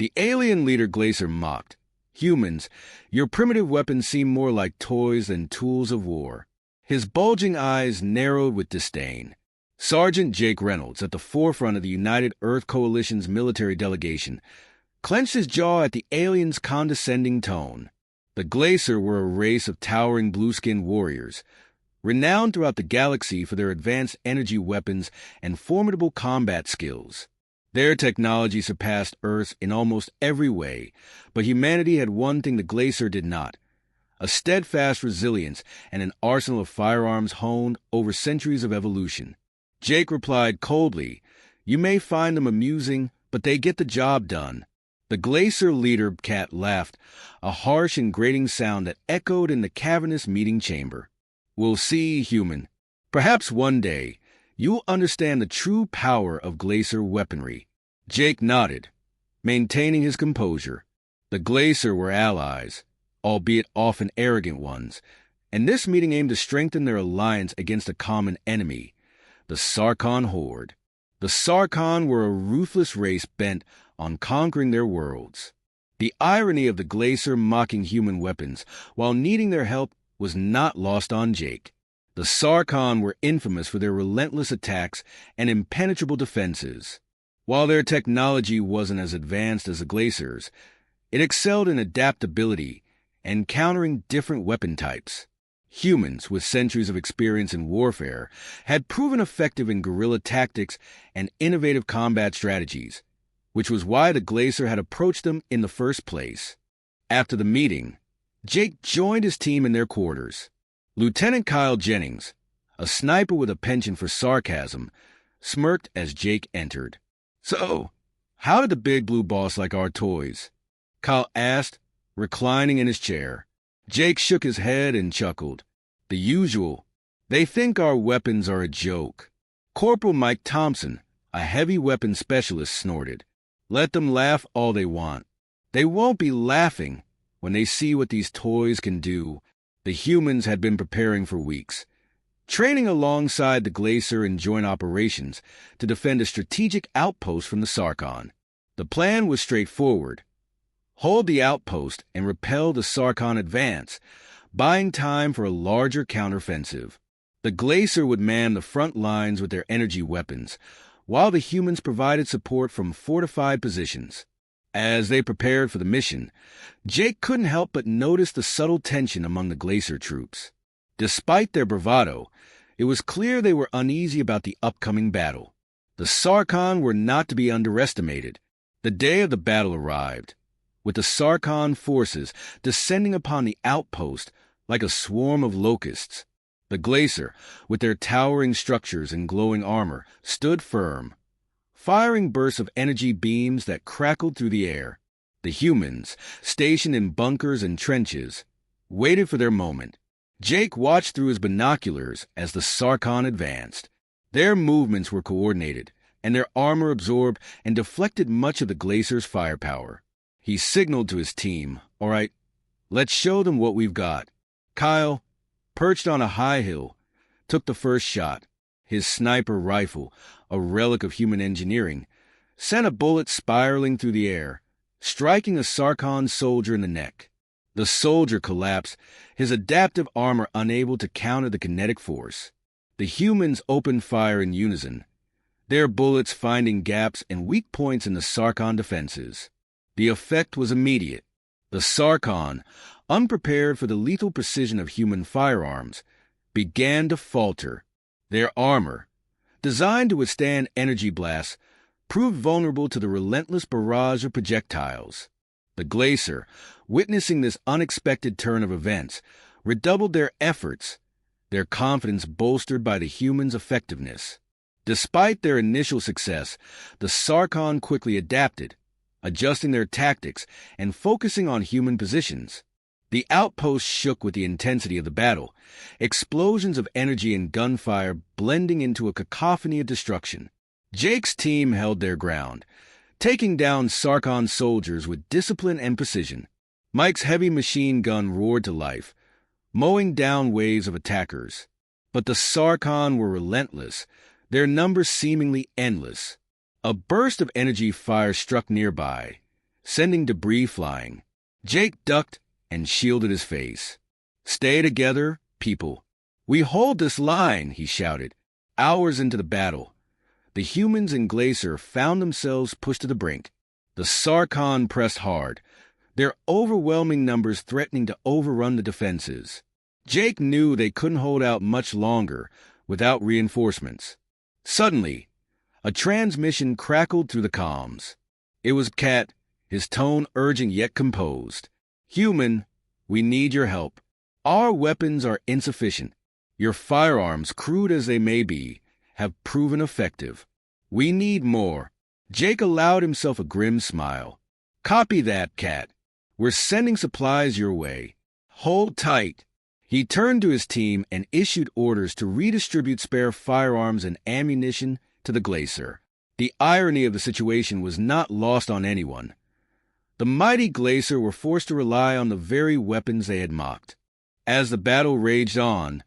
The alien leader Glacier mocked. Humans, your primitive weapons seem more like toys than tools of war. His bulging eyes narrowed with disdain. Sergeant Jake Reynolds, at the forefront of the United Earth Coalition's military delegation, clenched his jaw at the alien's condescending tone. The Glacier were a race of towering blue-skinned warriors, renowned throughout the galaxy for their advanced energy weapons and formidable combat skills. Their technology surpassed Earth's in almost every way, but humanity had one thing the Glacier did not: a steadfast resilience and an arsenal of firearms honed over centuries of evolution. Jake replied coldly, "You may find them amusing, but they get the job done." The Glacier leader cat laughed, a harsh and grating sound that echoed in the cavernous meeting chamber. "We'll see, human. Perhaps one day you'll understand the true power of Glacier weaponry." Jake nodded, maintaining his composure. The Glacier were allies, albeit often arrogant ones, and this meeting aimed to strengthen their alliance against a common enemy, the Sarkon Horde. The Sarkon were a ruthless race bent on conquering their worlds. The irony of the Glacier mocking human weapons while needing their help was not lost on Jake. The Sarkon were infamous for their relentless attacks and impenetrable defenses. While their technology wasn't as advanced as the Glacier's, it excelled in adaptability and countering different weapon types. Humans, with centuries of experience in warfare, had proven effective in guerrilla tactics and innovative combat strategies, which was why the Glacier had approached them in the first place. After the meeting, Jake joined his team in their quarters. Lieutenant Kyle Jennings, a sniper with a penchant for sarcasm, smirked as Jake entered. "So, how did the big blue boss like our toys?" Kyle asked, reclining in his chair. Jake shook his head and chuckled. "The usual. They think our weapons are a joke." Corporal Mike Thompson, a heavy weapons specialist, snorted. "Let them laugh all they want. They won't be laughing when they see what these toys can do." The humans had been preparing for weeks, training alongside the Glacier in joint operations to defend a strategic outpost from the Sarkon. The plan was straightforward: hold the outpost and repel the Sarkon advance, buying time for a larger counteroffensive. The Glacier would man the front lines with their energy weapons, while the humans provided support from fortified positions. As they prepared for the mission, Jake couldn't help but notice the subtle tension among the Glacier troops. Despite their bravado, it was clear they were uneasy about the upcoming battle. The Sarkon were not to be underestimated. The day of the battle arrived, with the Sarkon forces descending upon the outpost like a swarm of locusts. The Glacier, with their towering structures and glowing armor, stood firm, firing bursts of energy beams that crackled through the air. The humans, stationed in bunkers and trenches, waited for their moment. Jake watched through his binoculars as the Sarkon advanced. Their movements were coordinated, and their armor absorbed and deflected much of the Glacier's firepower. He signaled to his team, "All right, let's show them what we've got." Kyle, perched on a high hill, took the first shot. His sniper rifle, a relic of human engineering, sent a bullet spiraling through the air, striking a Sarkon soldier in the neck. The soldier collapsed, his adaptive armor unable to counter the kinetic force. The humans opened fire in unison, their bullets finding gaps and weak points in the Sarkon defenses. The effect was immediate. The Sarkon, unprepared for the lethal precision of human firearms, began to falter. Their armor, designed to withstand energy blasts, proved vulnerable to the relentless barrage of projectiles. The Glacier, witnessing this unexpected turn of events, redoubled their efforts, their confidence bolstered by the humans' effectiveness. Despite their initial success, the Sarkon quickly adapted, adjusting their tactics and focusing on human positions. The outpost shook with the intensity of the battle, explosions of energy and gunfire blending into a cacophony of destruction. Jake's team held their ground, taking down Sarkon soldiers with discipline and precision. Mike's heavy machine gun roared to life, mowing down waves of attackers. But the Sarkon were relentless, their numbers seemingly endless. A burst of energy fire struck nearby, sending debris flying. Jake ducked and shielded his face. "Stay together, people. We hold this line," he shouted. Hours into the battle, the humans in Glacier found themselves pushed to the brink. The Sarkhan pressed hard, their overwhelming numbers threatening to overrun the defenses. Jake knew they couldn't hold out much longer without reinforcements. Suddenly, a transmission crackled through the comms. It was Cat, his tone urgent yet composed. "Human, we need your help. Our weapons are insufficient. Your firearms, crude as they may be, have proven effective. We need more." Jake allowed himself a grim smile. "Copy that, Cat. We're sending supplies your way. Hold tight." He turned to his team and issued orders to redistribute spare firearms and ammunition to the Glacier. The irony of the situation was not lost on anyone. The mighty Glacier were forced to rely on the very weapons they had mocked. As the battle raged on,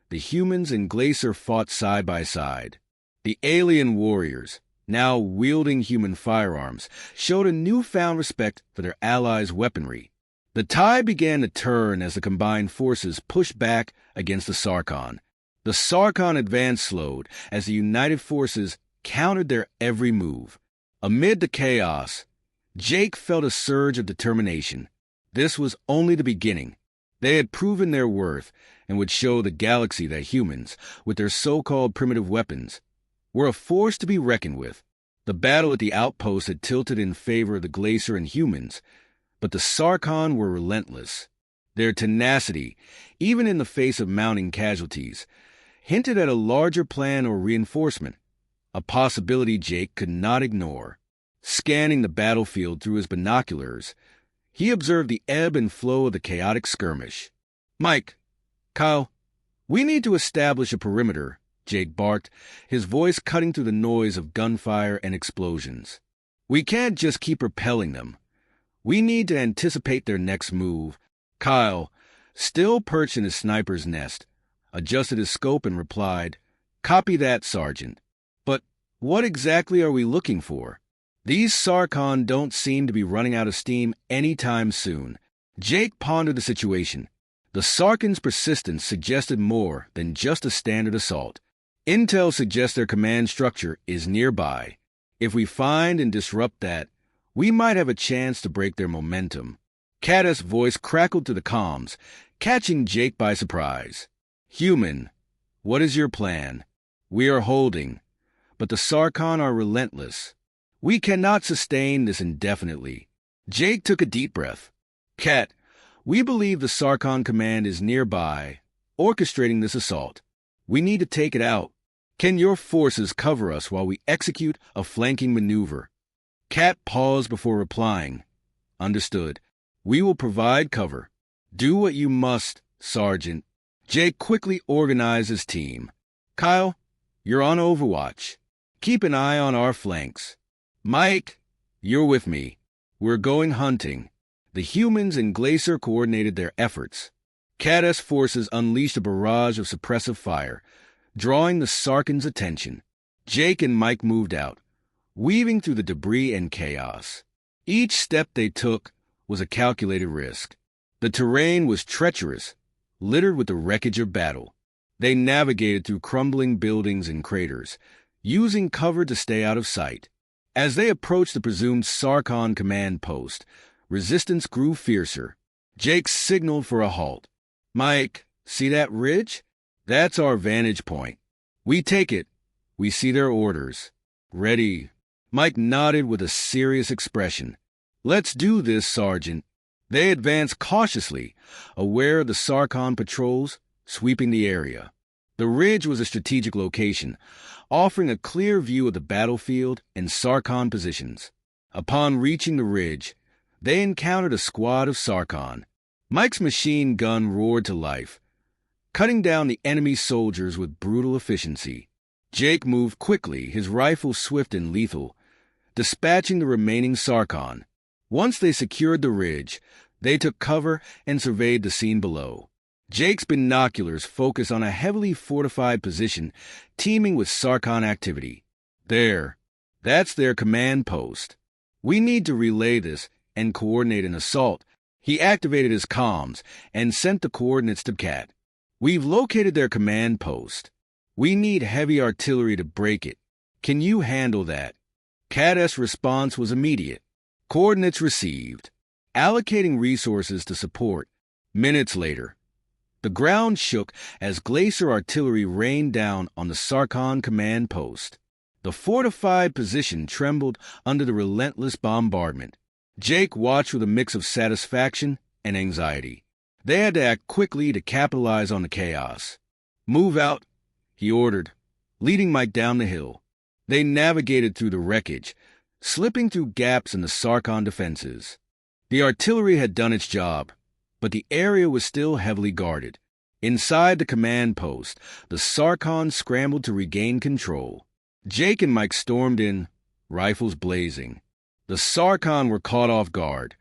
the humans and Glacier fought side by side. The alien warriors, now wielding human firearms, showed a newfound respect for their allies' weaponry. The tide began to turn as the combined forces pushed back against the Sarkhan. The Sarkhan advance slowed as the united forces countered their every move. Amid the chaos, Jake felt a surge of determination. This was only the beginning. They had proven their worth and would show the galaxy that humans, with their so-called primitive weapons, were a force to be reckoned with. The battle at the outpost had tilted in favor of the Glacier and humans, but the Sarkhan were relentless. Their tenacity, even in the face of mounting casualties, hinted at a larger plan or reinforcement, a possibility Jake could not ignore. Scanning the battlefield through his binoculars, he observed the ebb and flow of the chaotic skirmish. "Mike, Kyle, we need to establish a perimeter," Jake barked, his voice cutting through the noise of gunfire and explosions. "We can't just keep repelling them. We need to anticipate their next move." Kyle, still perched in his sniper's nest, adjusted his scope and replied, "Copy that, Sergeant. But what exactly are we looking for? These Sarkhan don't seem to be running out of steam anytime soon." Jake pondered the situation. The Sarkhan's persistence suggested more than just a standard assault. Intel suggests their command structure is nearby. If we find and disrupt that, we might have a chance to break their momentum. Cad's voice crackled through the comms, catching Jake by surprise. "Human, what is your plan? We are holding, but the Sarkhan are relentless. We cannot sustain this indefinitely." Jake took a deep breath. "Cat, we believe the Sarkhan command is nearby, orchestrating this assault. We need to take it out. Can your forces cover us while we execute a flanking maneuver?" Cat paused before replying. "Understood. We will provide cover. Do what you must, Sergeant." Jake quickly organized his team. "Kyle, you're on Overwatch. Keep an eye on our flanks. Mike, you're with me. We're going hunting." The humans in Glacier coordinated their efforts. Cat's forces unleashed a barrage of suppressive fire, drawing the Sarkhan's attention. Jake and Mike moved out, weaving through the debris and chaos. Each step they took was a calculated risk. The terrain was treacherous, littered with the wreckage of battle. They navigated through crumbling buildings and craters, using cover to stay out of sight. As they approached the presumed Sarkhan command post, resistance grew fiercer. Jake signaled for a halt. "Mike, see that ridge? That's our vantage point. We take it. We see their orders. Ready." Mike nodded with a serious expression. "Let's do this, Sergeant." They advanced cautiously, aware of the Sarkhan patrols sweeping the area. The ridge was a strategic location, offering a clear view of the battlefield and Sarkhan positions. Upon reaching the ridge, they encountered a squad of Sarkhan. Mike's machine gun roared to life, cutting down the enemy soldiers with brutal efficiency. Jake moved quickly, his rifle swift and lethal, dispatching the remaining Sarkhan. Once they secured the ridge, they took cover and surveyed the scene below. Jake's binoculars focused on a heavily fortified position teeming with Sarkhan activity. That's their command post. We need to relay this and coordinate an assault, he activated his comms and sent the coordinates to Cat. "We've located their command post. We need heavy artillery to break it. Can you handle that?" Cat's response was immediate. Coordinates received. Allocating resources to support. Minutes later, the ground shook as glacier artillery rained down on the Sarkon command post. The fortified position trembled under the relentless bombardment. Jake watched with a mix of satisfaction and anxiety. They had to act quickly to capitalize on the chaos. "Move out," he ordered, leading Mike down the hill. They navigated through the wreckage, slipping through gaps in the Sarkon defenses. The artillery had done its job, but the area was still heavily guarded. Inside the command post, the Sarkon scrambled to regain control. Jake and Mike stormed in, rifles blazing. The Sarkon were caught off guard,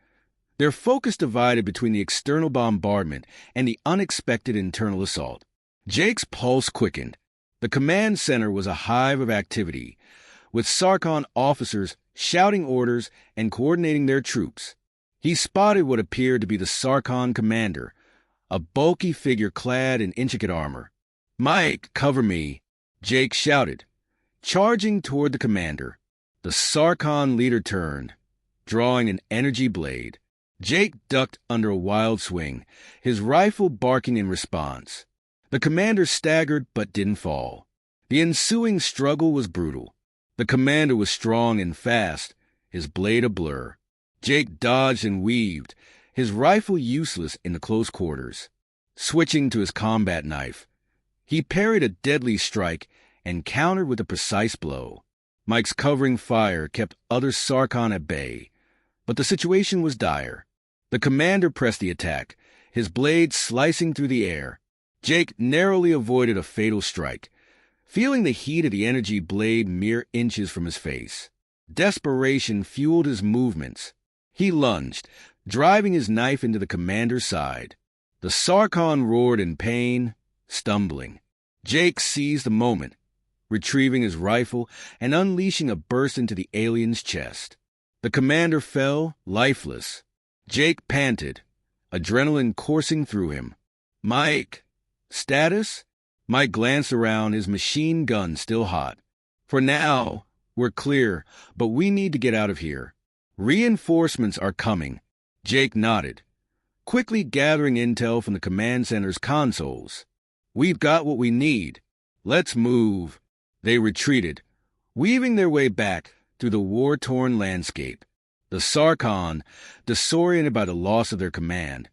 their focus divided between the external bombardment and the unexpected internal assault. Jake's pulse quickened. The command center was a hive of activity, with Sarkon officers shouting orders and coordinating their troops. He spotted what appeared to be the Sarkon commander, a bulky figure clad in intricate armor. "Mike, cover me," Jake shouted, charging toward the commander. The Sarkon leader turned, drawing an energy blade. Jake ducked under a wild swing, his rifle barking in response. The commander staggered but didn't fall. The ensuing struggle was brutal. The commander was strong and fast, his blade a blur. Jake dodged and weaved, his rifle useless in the close quarters. Switching to his combat knife, he parried a deadly strike and countered with a precise blow. Mike's covering fire kept other Sarkon at bay, but the situation was dire. The commander pressed the attack, his blade slicing through the air. Jake narrowly avoided a fatal strike, feeling the heat of the energy blade mere inches from his face. Desperation fueled his movements. He lunged, driving his knife into the commander's side. The Sarkon roared in pain, stumbling. Jake seized the moment, retrieving his rifle and unleashing a burst into the alien's chest. The commander fell, lifeless. Jake panted, adrenaline coursing through him. "Mike, status?" Mike glanced around, his machine gun still hot. "For now, we're clear, but we need to get out of here. Reinforcements are coming." Jake nodded, quickly gathering intel from the command center's consoles. "We've got what we need. Let's move." They retreated, weaving their way back through the war-torn landscape. The Sarkon, disoriented by the loss of their command,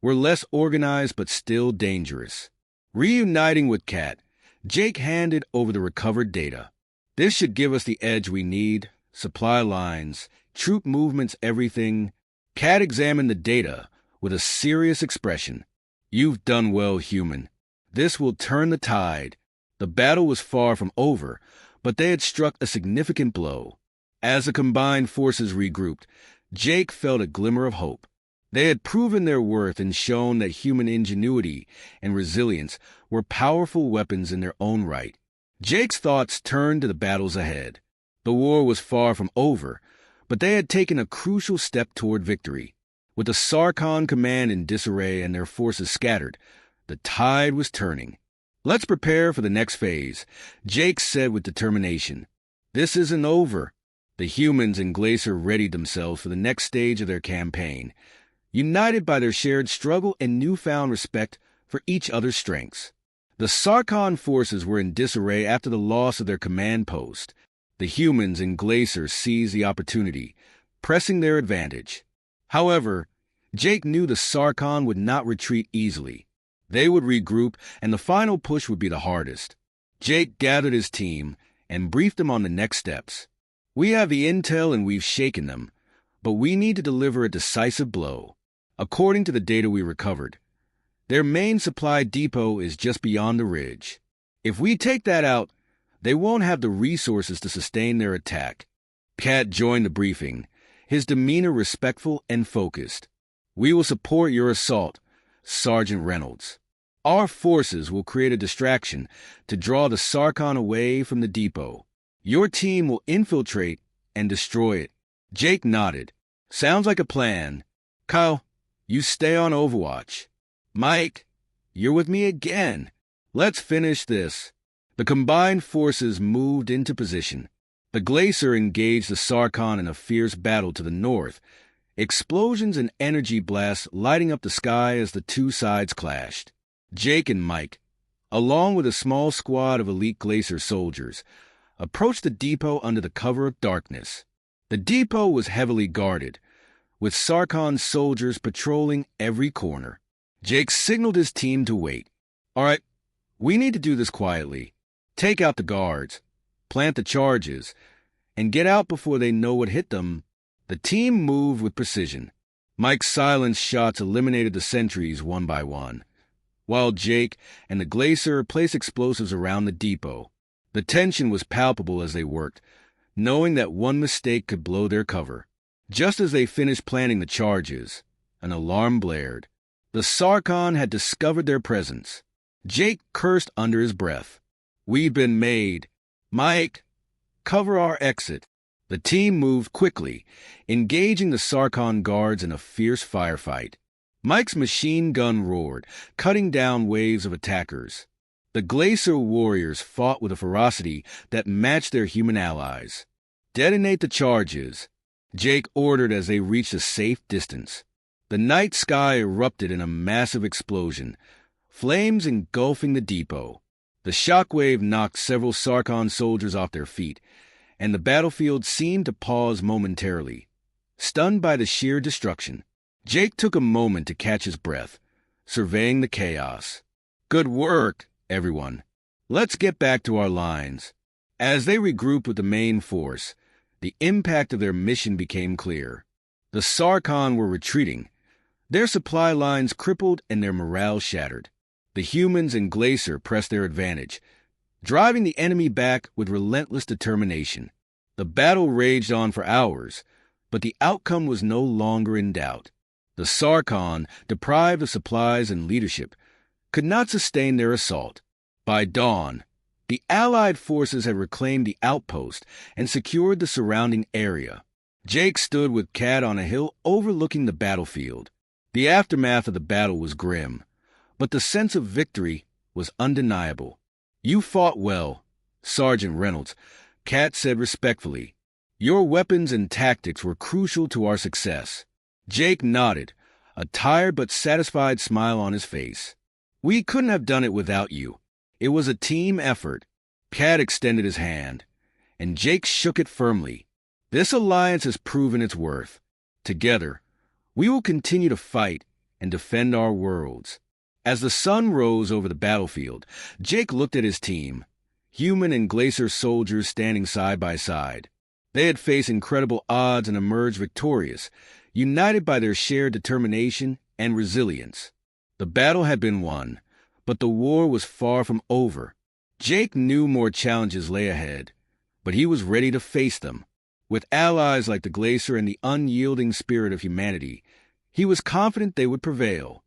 were less organized but still dangerous. Reuniting with Cat, Jake handed over the recovered data. "This should give us the edge we need. Supply lines, troop movements, everything." Cat examined the data with a serious expression. "You've done well, human. This will turn the tide." The battle was far from over, but they had struck a significant blow. As the combined forces regrouped, Jake felt a glimmer of hope. They had proven their worth and shown that human ingenuity and resilience were powerful weapons in their own right. Jake's thoughts turned to the battles ahead. The war was far from over, but they had taken a crucial step toward victory. With the Sarkon command in disarray and their forces scattered, the tide was turning. "Let's prepare for the next phase," Jake said with determination. "This isn't over." The humans in Glacier readied themselves for the next stage of their campaign, united by their shared struggle and newfound respect for each other's strengths. The Sarkon forces were in disarray after the loss of their command post. The humans in Glacier seized the opportunity, pressing their advantage. However, Jake knew the Sarkon would not retreat easily. They would regroup, and the final push would be the hardest. Jake gathered his team and briefed them on the next steps. "We have the intel and we've shaken them, but we need to deliver a decisive blow. According to the data we recovered, their main supply depot is just beyond the ridge. If we take that out, they won't have the resources to sustain their attack." Cat joined the briefing, his demeanor respectful and focused. "We will support your assault, Sergeant Reynolds. Our forces will create a distraction to draw the Sarkon away from the depot. Your team will infiltrate and destroy it." Jake nodded, Sounds like a plan. Kyle, you stay on Overwatch. Mike, you're with me again. Let's finish this. The combined forces moved into position. The Glacier engaged the Sarkon in a fierce battle to the north, explosions and energy blasts lighting up the sky as the two sides clashed. Jake and Mike, along with a small squad of elite Glacier soldiers, approached the depot under the cover of darkness. The depot was heavily guarded, with Sarkon soldiers patrolling every corner. Jake signaled his team to wait. All right, we need to do this quietly. Take out the guards, plant the charges, and get out before they know what hit them. The team moved with precision. Mike's silenced shots eliminated the sentries one by one, while Jake and the Glacier placed explosives around the depot. The tension was palpable as they worked, knowing that one mistake could blow their cover. Just as they finished planting the charges, an alarm blared. The Sarkon had discovered their presence. Jake cursed under his breath. We've been made. Mike, cover our exit. The team moved quickly, engaging the Sarkon guards in a fierce firefight. Mike's machine gun roared, cutting down waves of attackers. The Glacier warriors fought with a ferocity that matched their human allies. Detonate the charges, Jake ordered as they reached a safe distance. The night sky erupted in a massive explosion, flames engulfing the depot. The shockwave knocked several Sarkon soldiers off their feet, and the battlefield seemed to pause momentarily. Stunned by the sheer destruction, Jake took a moment to catch his breath, surveying the chaos. Good work, everyone. Let's get back to our lines. As they regrouped with the main force, the impact of their mission became clear. The Sarkon were retreating, their supply lines crippled and their morale shattered. The humans and Glacier pressed their advantage, driving the enemy back with relentless determination. The battle raged on for hours, but the outcome was no longer in doubt. The Sarkon, deprived of supplies and leadership, could not sustain their assault. By dawn, the Allied forces had reclaimed the outpost and secured the surrounding area. Jake stood with Kat on a hill overlooking the battlefield. The aftermath of the battle was grim, but the sense of victory was undeniable. You fought well, Sergeant Reynolds, Kat said respectfully. Your weapons and tactics were crucial to our success. Jake nodded, a tired but satisfied smile on his face. We couldn't have done it without you. It was a team effort. Kat extended his hand, and Jake shook it firmly. This alliance has proven its worth. Together, we will continue to fight and defend our worlds. As the sun rose over the battlefield, Jake looked at his team, human and Glacier soldiers standing side by side. They had faced incredible odds and emerged victorious, united by their shared determination and resilience. The battle had been won, but the war was far from over. Jake knew more challenges lay ahead, but he was ready to face them. With allies like the Glacier and the unyielding spirit of humanity, he was confident they would prevail.